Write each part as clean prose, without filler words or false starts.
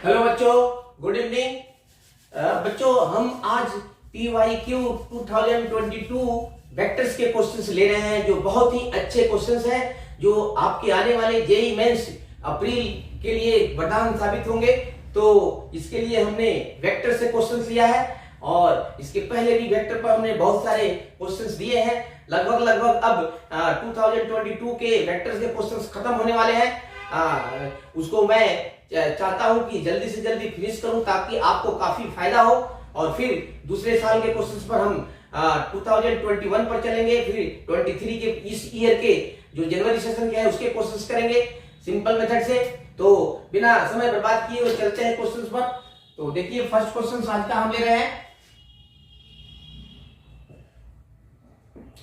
Hello बच्चों, good evening. बच्चों, हम आज PYQ 2022 वेक्टर्स के क्वेश्चंस ले रहे हैं जो बहुत ही अच्छे क्वेश्चंस हैं, जो आपके आने वाले जेईई मेंस अप्रैल के लिए वरदान साबित होंगे। तो इसके लिए हमने वेक्टर से क्वेश्चंस लिया है और इसके पहले भी वेक्टर पर हमने बहुत सारे क्वेश्चंस दिए हैं। लगभग अब 2022 के वेक्टर्स के क्वेश्चंस खत्म होने वाले हैं। उसको मैं चाहता हूं कि जल्दी से जल्दी फिनिश करूं ताकि आपको काफी फायदा हो और फिर दूसरे साल के क्वेश्चंस पर हम 2021 पर चलेंगे, फिर 23 के इस ईयर के जो जनवरी सेशन के है उसके क्वेश्चंस करेंगे सिंपल मेथड से। तो बिना समय बर्बाद किए हुए चलते हैं क्वेश्चंस पर। तो देखिए, फर्स्ट क्वेश्चन आज का हम ले रहे हैं।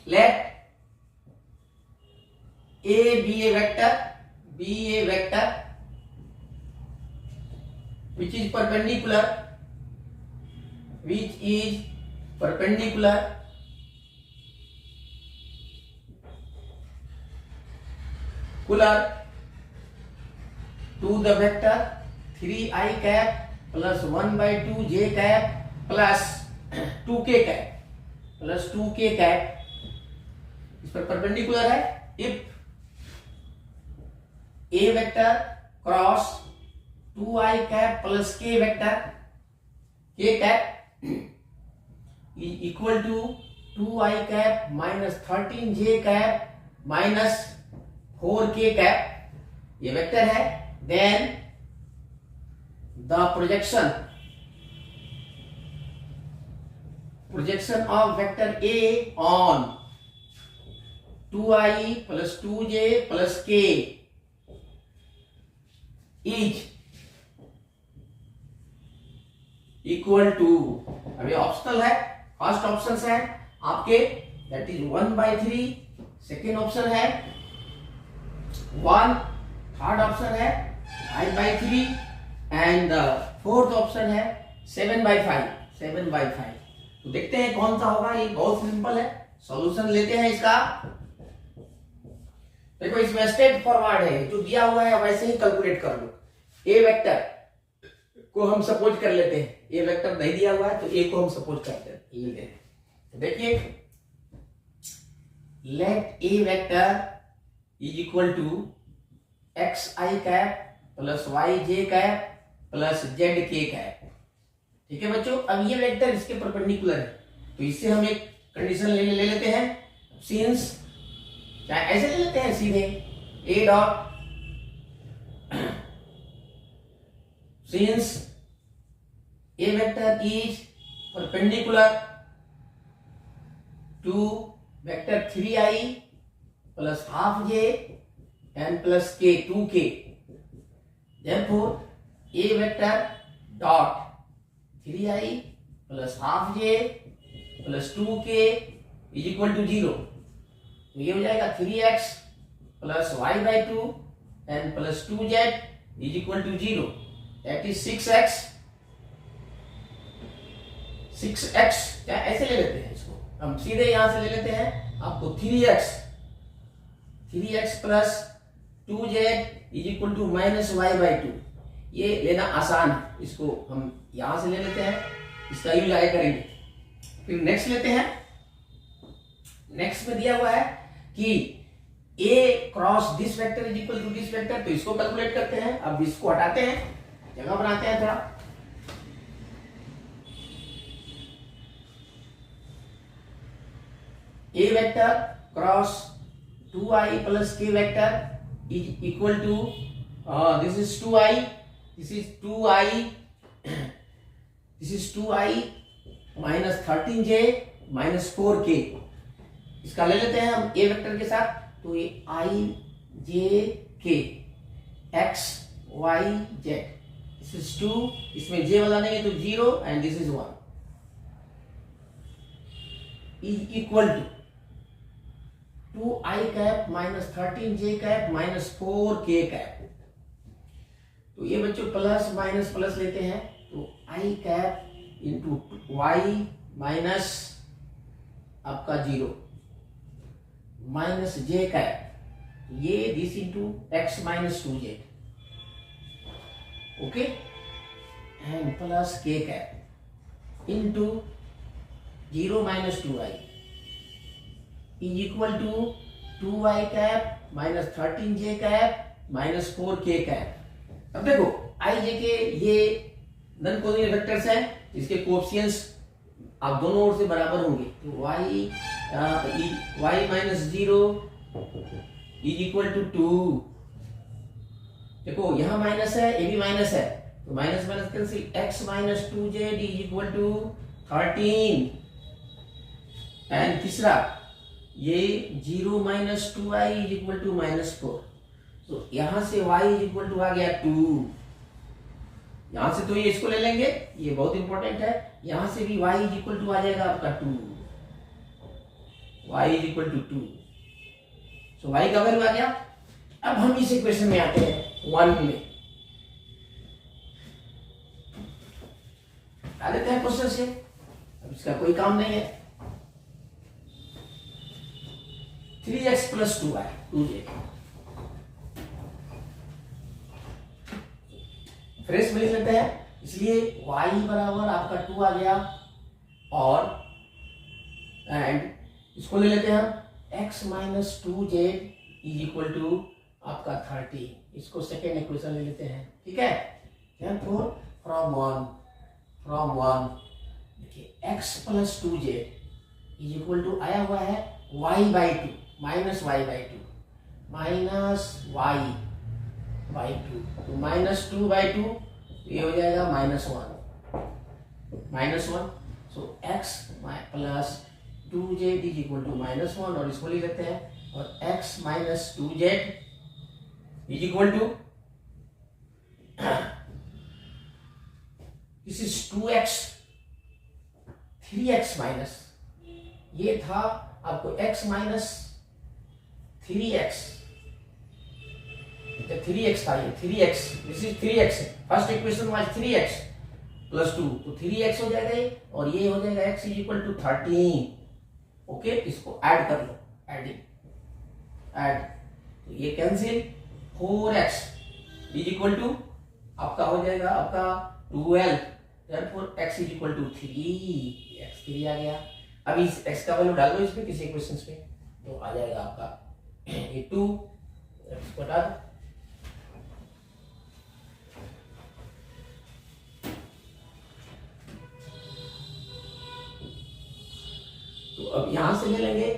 Let A be a vector which is perpendicular to the vector 3i cap plus 1/2 j cap plus 2k cap इस पर परपेंडिकुलर है। If A vector cross 2i cap plus k vector k cap is equal to 2i cap minus 13j cap minus 4k cap ये vector है, then the projection of vector A on 2i plus 2j plus k is equal to, अभी optional है, first option है आपके that is 1/3, second option है 1, third option है 5/3 and fourth option है 7/5। तो देखते हैं कौन सा होगा। ये बहुत सिंपल है, सॉल्यूशन लेते हैं इसका। देखो, इसमें स्टेप फॉरवर्ड है, जो दिया हुआ है वैसे ही कैलकुलेट कर लो। ए वेक्टर को हम सपोज कर लेते हैं, ए वेक्टर नहीं दिया हुआ है तो ए को हम सपोज करते लेते हैं। तो देखिए, let A vector is equal to xi cap plus yj cap plus zk cap. ठीक है बच्चों, अब ये वेक्टर इसके परपेंडिकुलर है तो इससे हम एक कंडीशन ले लेते हैं। सिंस क्या ऐसे ले लेते हैं सीधे, a dot since a vector is perpendicular to vector 3i plus half j and plus k 2k, therefore a vector dot 3i plus half j plus 2k is equal to 0। तो ये हो जाएगा 3x plus y/2 and plus 2z is equal to 0, that is 6x। क्या ऐसे ले लेते हैं इसको, हम सीधे यहां से ले लेते हैं आपको 3x plus 2z is equal to minus y/2। ये लेना आसान है, इसको हम यहां से ले लेते हैं, इसका यूज आगे करेंगे। फिर नेक्स्ट लेते हैं। नेक्स्ट में दिया हुआ है कि A cross this vector is equal to this vector, तो इसको कैलकुलेट करते हैं। अब इसको हटाते हैं, जगह बनाते हैं थोड़ा। A vector cross 2i plus k vector is equal to this is 2i minus 13j minus 4k। इसका ले लेते हैं हम a वेक्टर के साथ, तो ये i j k x y z, this is 2, इसमें j वाला नहीं है तो 0 and this is 1 is equal to 2i cap minus 13j cap minus 4k cap. तो ये बच्चों प्लस माइनस प्लस लेते हैं, तो i cap into y minus आपका 0 माइनस j कैप, ये this into x minus 2z। Okay, and plus K cap into 0 minus 2i is equal to 2i cap minus 13j cap minus 4k cap. अब देखो i j के ये non collinear vectors हैं, इसके coefficients आप दोनों ओर से बराबर होंगे, तो y minus 0 is equal to 2। देखो यहां माइनस है, ये भी माइनस है, तो minus minus cancel, x minus 2z is equal to 13। And तीसरा ये 0 minus 2i is equal to minus 4, तो यहां से y इज इक्वल टू आ गया 2। यहां से तो ये इसको ले लेंगे, ये बहुत इंपॉर्टेंट है, यहां से भी y इज इक्वल टू आ जाएगा आपका 2, y is equal to 2। So y का वैल्यू आ गया। अब हम इस इक्वेशन में आते हैं 1 में, आ लेते हैं क्वेश्चन से। अब इसका कोई काम नहीं है। 3x plus 2y 2j fresh में लिख लेते हैं, इसलिए y बराबर आपका 2 आ गया, और एंड इसको ले लेते हैं हम x minus 2z is equal to आपका 30। इसको सेकेंड इक्वेशन ले लेते हैं, ठीक है। फ्रॉम वन देखिए x plus 2z is equal to आया हुआ है y by 2 minus y by 2 minus y by 2, तो माइनस 2 बाई 2 ये हो जाएगा -1, so x plus 2z is equal to -1, और इसको लिख लेते हैं, और x minus 2z is equal to this is 2x 3x minus, ये था आपको x माइनस 3x, 3x था ये 3x, this is 3x, first equation was 3x plus 2, तो 3x हो जाएगा ये, और ये हो जाएगा x is equal to 13। Okay, इसको ऐड कर लो, ऐड, तो ये cancel, 4x is equal to आपका हो जाएगा आपका 12, therefore x is equal to 3, x 3 आ गया। अब इस x का वैल्यू डाल दो इसमें किसी इक्वेशंस में, तो आ जाएगा आपका ये 2, इसको हटा दो, तो अब यहां से ले लेंगे,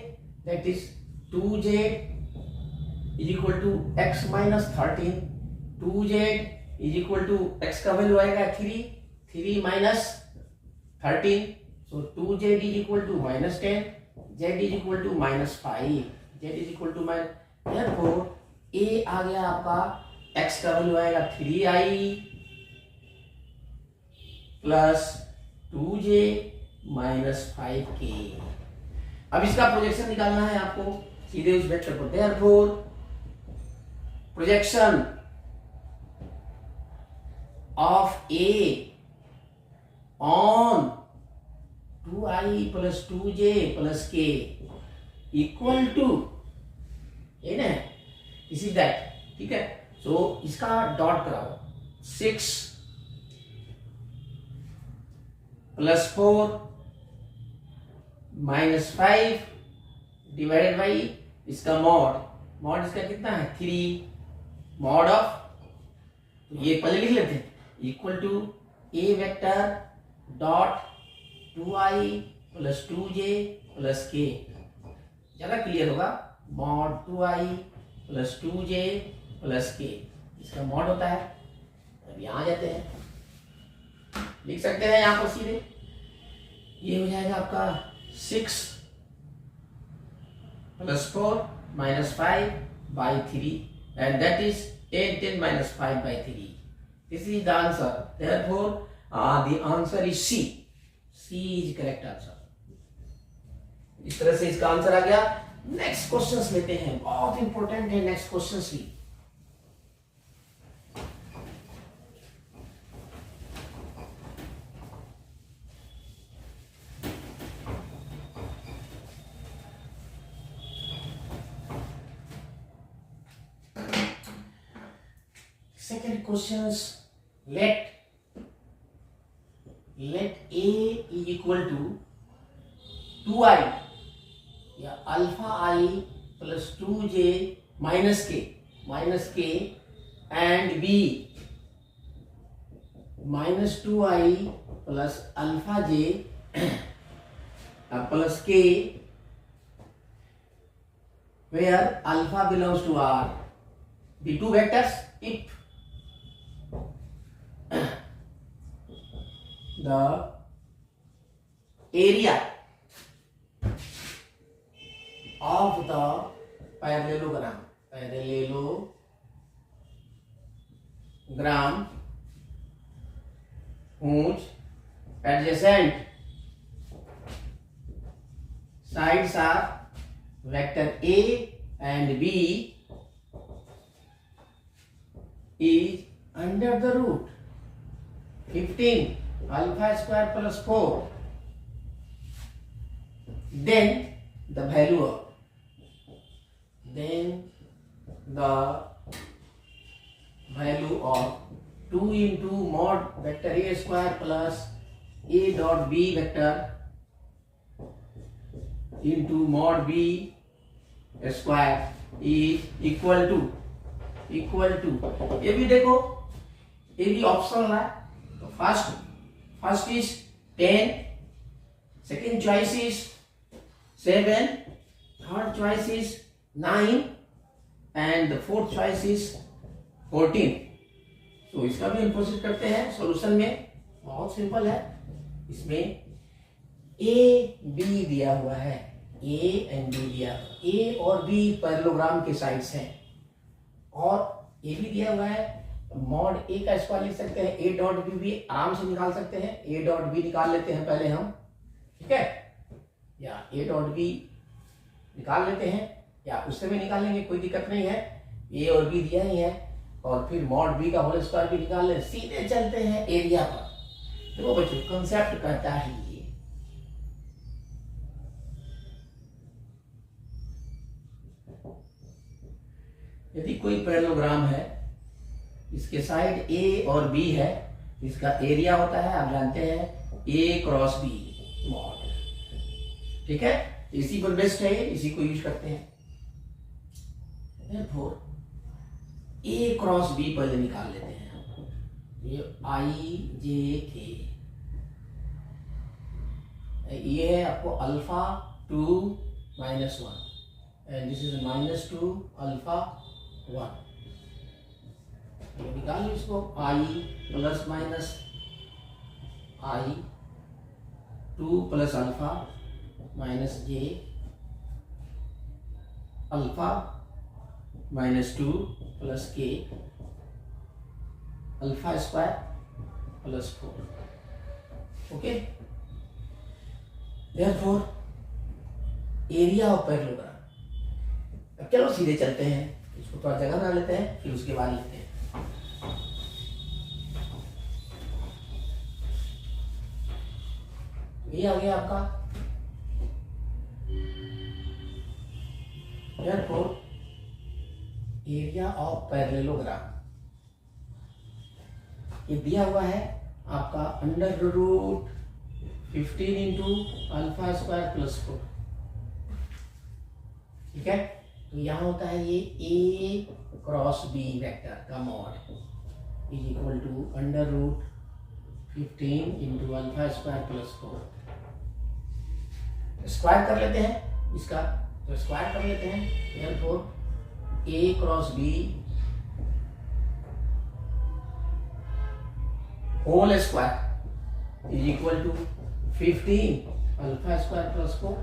that is 2z is equal to x minus 13, 2z is equal to x का वैल्यू आएगा 3 minus 13, so 2z is equal to minus 10, z is equal to minus 5, z is equal to minus, therefore a आ गया आपका, x का value आएगा 3i plus 2j minus 5k। अब इसका projection निकालना है आपको सीधे उस वेक्टर पर, therefore projection of a on 2i plus 2j plus k equal to, ये ना, दिस इज दैट, ठीक है। सो इसका डॉट कराओ, 6 प्लस 4 माइनस 5 डिवाइडेड बाई इसका मॉड इसका कितना है 3 मॉड ऑफ, तो ये पहले लिख लेते हैं, equal to a vector dot 2i plus 2j plus k, ज्यादा क्लियर होगा, mod 2i plus 2j plus k, इसका मॉड होता है। अब यहां जाते हैं, लिख सकते हैं यहां पर सीधे, ये हो जाएगा आपका 6 plus 4 minus 5 by 3, and that is 10 minus 5 by 3। This is the answer, therefore the answer is C, C is correct answer. इस तरह से इसका आंसर आ गया। नेक्स्ट क्वेश्चंस लेते हैं, बहुत इंपॉर्टेंट है नेक्स्ट क्वेश्चंस भी। Second questions, let let a is equal to 2i या alpha i plus 2j minus k and b minus 2i plus alpha j plus k where alpha belongs to R, the two vectors, if the area of the parallelogram whose adjacent sides are vector A and B is under the root 15 alpha square plus 4, then the value of two into mod vector A square plus A dot B vector into mod B square is equal to ये भी देखो, ये भी option है। तो first is 10, second choice is 7, third choice is 9 and the fourth choice is 14। तो इसका भी हम प्रोसीड करते हैं सॉल्यूशन में। बहुत सिंपल है, इसमें ए बी दिया हुआ है, ए एंड बी दिया, ए और बी पैरेललोग्राम के साइड्स हैं, और ए भी दिया हुआ है। मॉड ए का स्क्वायर लिख सकते हैं, ए डॉट बी भी आराम से निकाल सकते हैं। ए डॉट बी निकाल लेते हैं पहले हम, ठीक है, या ए डॉट बी निकाल लेते हैं, या उससे भी निकाल लेंगे, कोई दिक्कत नहीं है। ए और बी दिया ही है, और फिर मॉड बी का होल स्क्वायर भी निकाल ले। सीधे चलते हैं एरिया पर। देखो बच्चों, कंसेप्ट कहता है ये, यदि कोई पैरेललोग्राम है, इसके साइड ए और बी है, इसका एरिया होता है, आप जानते हैं, ए क्रॉस बी मॉड, ठीक है। इसी पर बेस्ड है, इसी को यूज करते हैं। Therefore, ए क्रॉस बी पहले निकाल लेते हैं। ये आई जे के, ये है आपको alpha 2 minus 1 and this is minus 2 alpha 1। निकाल लो इसको, आई प्लस माइनस आई 2 प्लस अल्फा माइनस जे अल्फा माइनस 2 प्लस के alpha square plus 4। Okay, therefore area of parallelogram. अब चलो सीधे चलते हैं, इसको थोड़ा जगह बना लेते हैं, फिर उसके बाद लेते हैं। ये आ गया आपका, therefore एरिया ऑफ पैरेललोग्राम ये दिया हुआ है आपका under root 15 into alpha square plus 4, ठीक है। तो यहाँ होता है ये ए क्रॉस बी वेक्टर का mod is equal to under root 15 into alpha square plus 4। Square कर लेते हैं इसका, तो स्क्वायर कर लेते हैं। therefore A cross B whole square is equal to 15 alpha square plus 4,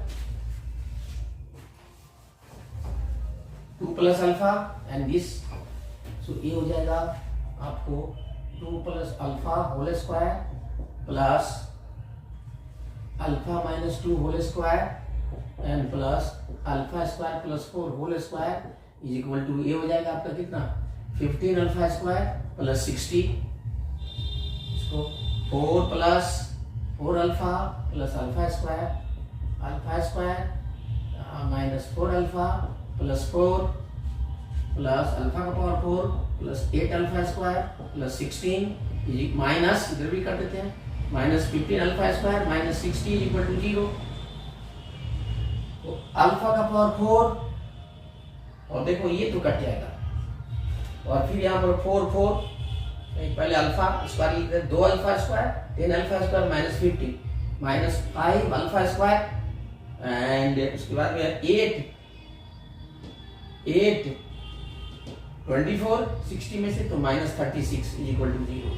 2 plus alpha and this, so ये हो जाएगा आपको 2 plus alpha whole square plus alpha minus 2 whole square and plus alpha square plus 4 whole square is equal to, ये हो जाएगा आपका कितना, 15 alpha square plus 60, इसको 4 plus 4 alpha plus alpha square minus 4 alpha plus 4 plus alpha का power 4 plus 8 alpha square plus 16 minus, इधर भी कर देते हैं, minus 15 alpha square minus 60 equal to 0। तो अल्फा का पावर 4 और देखो ये तो कट जाएगा और फिर यहाँ पर 4 4 पहले अल्फा स्क्वायर लिखते हैं 2 alpha square 10 alpha square minus 50 minus 5 alpha square and उसके बाद में 8 24 60 में से तो minus 36 is equal to 0।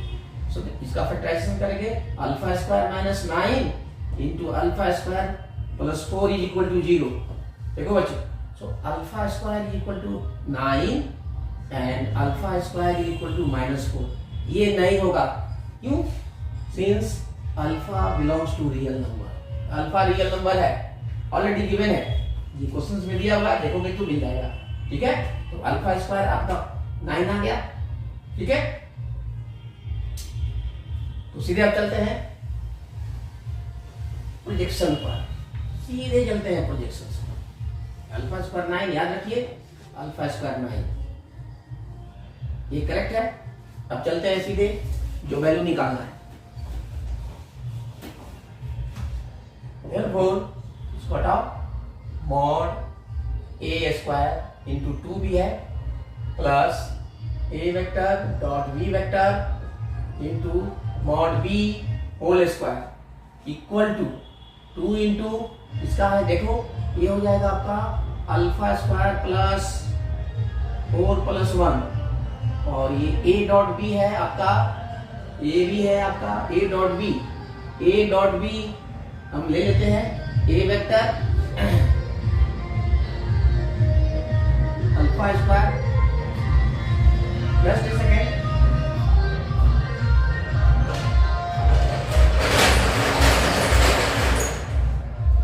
So इसका फैक्टराइजेशन करेंगे alpha square minus 9 into alpha square plus 4 is equal to 0। देखो बच्चों, so alpha square is equal to 9 and alpha square is equal to minus 4। ये नहीं होगा, क्यों? Since alpha belongs to real number, alpha real number है, already given है, ये questions में दिया हुआ है, देखोगे तो मिल जाएगा। ठीक है, तो अल्फा स्क्वायर आपका 9 आ गया। ठीक है, तो सीधे आप चलते हैं प्रोजेक्शन पर, सीधे चलते हैं प्रोजेक्शन पर। अल्फा स्क्वायर 9 याद रखिए, अल्फा स्क्वायर 9 ये करेक्ट है। अब चलते हैं सीधे, जो वैल्यू निकालना है। Therefore, इसको हटाओ, मॉड ए स्क्वायर इंटू 2 भी है plus a vector dot b vector into mod b whole square equal to 2 into इसका है, देखो ये हो जाएगा आपका अल्फा स्क्वायर प्लस 4 प्लस 1 और ये ए डॉट बी है आपका, ये भी है आपका A dot B. A dot B हम ले लेते हैं A vector alpha square plus second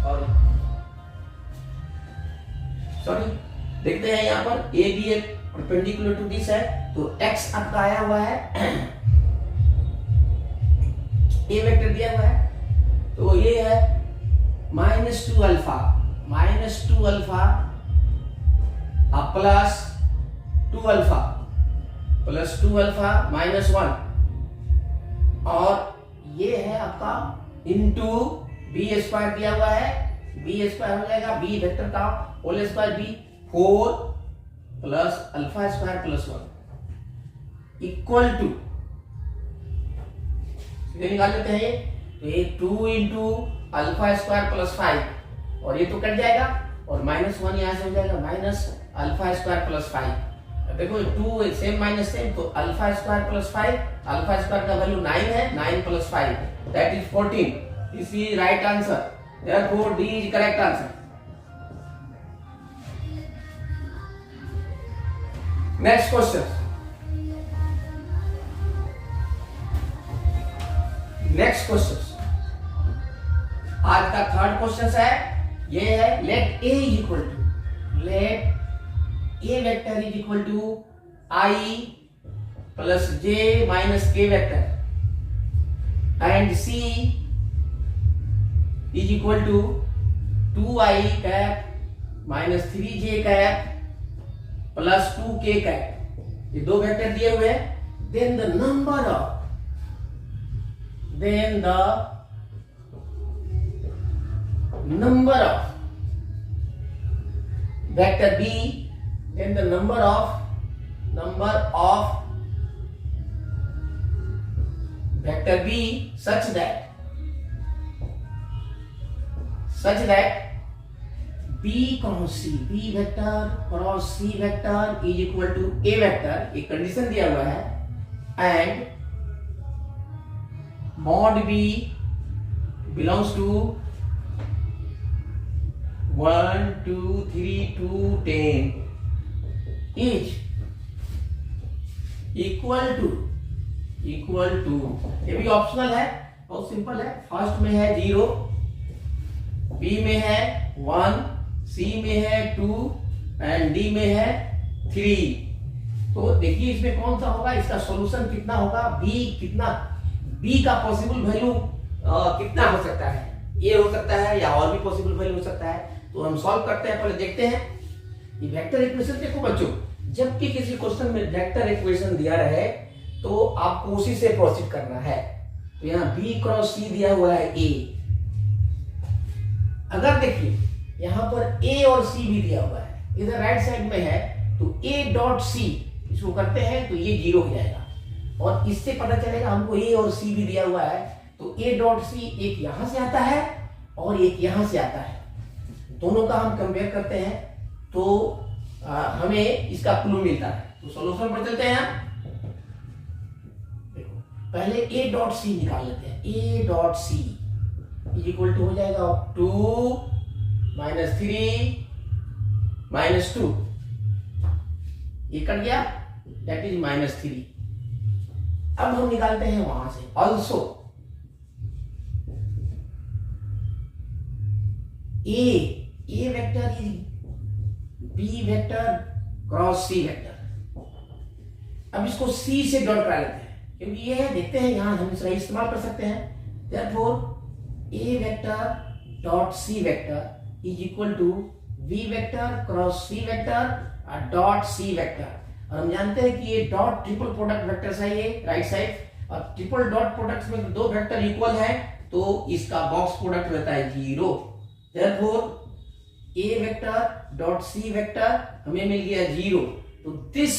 और सॉरी देखते हैं यहाँ पर ए बी एक परपेंडिकुलर टू दिस है, तो x आपका आया हुआ है, ए वेक्टर दिया हुआ है, तो ये है -2 alpha plus 2 alpha plus 2 alpha minus 1 और ये है आपका इंटू बी स्क्वायर दिया हुआ है, बी स्क्वायर हो जाएगा बी वेक्टर का whole square b 4 plus alpha square plus 1 equal to, निकाल लेते हैं ये, तो ये 2 इंटू अल्फा स्क्वायर प्लस 5 और ये तो कट जाएगा और माइनस 1 यहां से हो जाएगा माइनस अल्फा स्क्वायर प्लस 5। देखो 2 सेम माइनस सेम, तो alpha square plus 5, alpha square का वैल्यू 9 है, 9 plus 5 that is 14। This is right answer, therefore D is correct answer. Next question, next question आज का थर्ड क्वेश्चन है, ये है let A equal to, let A vector is equal to I plus J minus K vector and C is equal to 2i cap minus 3j cap plus 2k cap, ये दो vector दिए हुए हैं। Then the number of, then the number of vector b, then the number of vector b such that b cross c, b vector cross c vector is equal to a vector, एक condition दिया हुआ है, and mod b belongs to 1 2 3 2 10 is equal to, ये भी optional है, बहुत simple है। First में है 0, बी में है 1, सी में है 2 एंड डी में है 3। तो देखिए इसमें कौन सा होगा, इसका सॉल्यूशन कितना होगा, बी का पॉसिबल वैल्यू कितना हो सकता है, ये हो सकता है या और भी पॉसिबल वैल्यू हो सकता है। तो हम सॉल्व करते हैं, पहले देखते हैं ये वेक्टर इक्वेशन। देखो बच्चों, जब भी किसी क्वेश्चन में वेक्टर इक्वेशन दिया रहे तो आपको उसी से प्रोसीड करना है। तो यहाँ B क्रॉस C दिया हुआ है A। अगर देखिए यहाँ पर A और C भी दिया हुआ है, इधर राइट साइड में है, तो A डॉट C इसको करते हैं तो ये 0 हो जाएगा। और इससे पता चलेगा हमको A और C भी दिया हुआ है, तो A डॉट C एक यहां से आता है और एक यहां से आता है, दोनों का हम कंपेयर करते हैं तो हमें इसका क्लू मिलता है। तो सॉल्यूशन पर चलते हैं। देखो पहले A डॉट C निकाल लेते हैं। A dot C is equal to हो जाएगा 2 माइनस 3 माइनस 2, ये कट गया, दैट इज माइनस 3। अब हम निकालते हैं वहां से also a vector is b vector cross C vector. अब इसको सी से डॉट करा लेते हैं, क्योंकि ये है, देखते हैं यहां हम इसका इस्तेमाल कर सकते हैं। Therefore A vector dot C vector is equal to V vector cross C vector dot C vector. और हम जानते हैं कि ये डॉट ट्रिपल प्रोडक्ट वेक्टर्स है, ये राइट साइड, और ट्रिपल डॉट प्रोडक्ट्स में दो वेक्टर इक्वल है तो इसका बॉक्स प्रोडक्ट रहता है 0। Therefore A vector dot C vector हमें मिल गया 0। तो this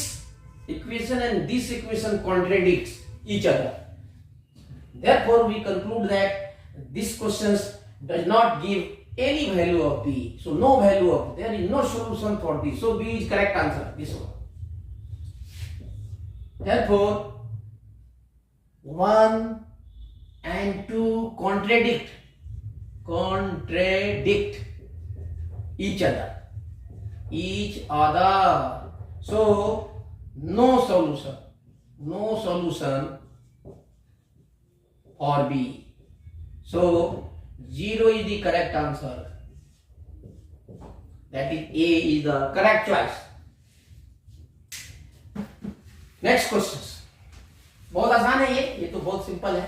equation and this equation contradicts each other. Therefore we conclude that this questions does not give any value of B, so no value of, there is no solution for this, so B is correct answer, this one. Therefore 1 and 2 contradict each other, so no solution for B, so 0 is the correct answer, that is A is the correct choice. Next question बहुत आसान है, ये तो बहुत simple है।